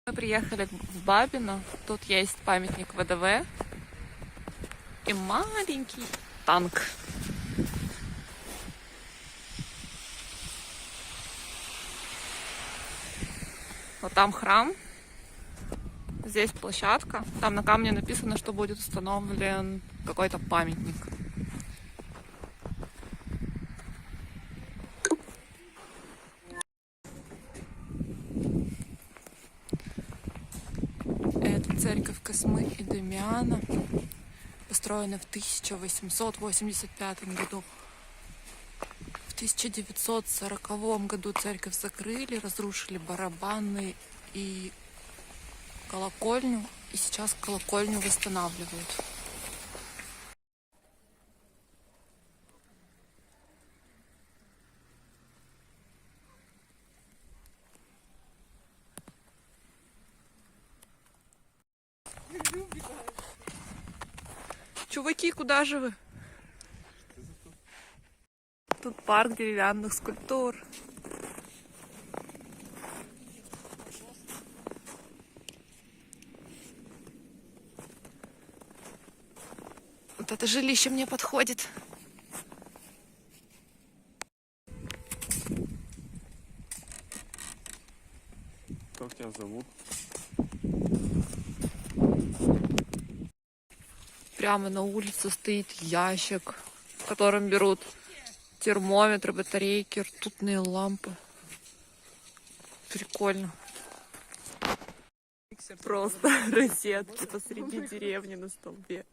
Мы приехали в Бабино. Тут есть памятник ВДВ и маленький танк. Вот там храм, здесь площадка. Там на камне написано, что будет установлен какой-то памятник. Это церковь Косьмы и Дамиана, построена в 1885 году. В 1940 году церковь закрыли, разрушили барабаны и колокольню, и сейчас колокольню восстанавливают. Чуваки, куда же вы? Тут парк деревянных скульптур. Вот это жилище мне подходит. Как тебя зовут? Прямо на улице стоит ящик, в котором берут термометры, батарейки, ртутные лампы. Прикольно. Просто розетки посреди деревни на столбе.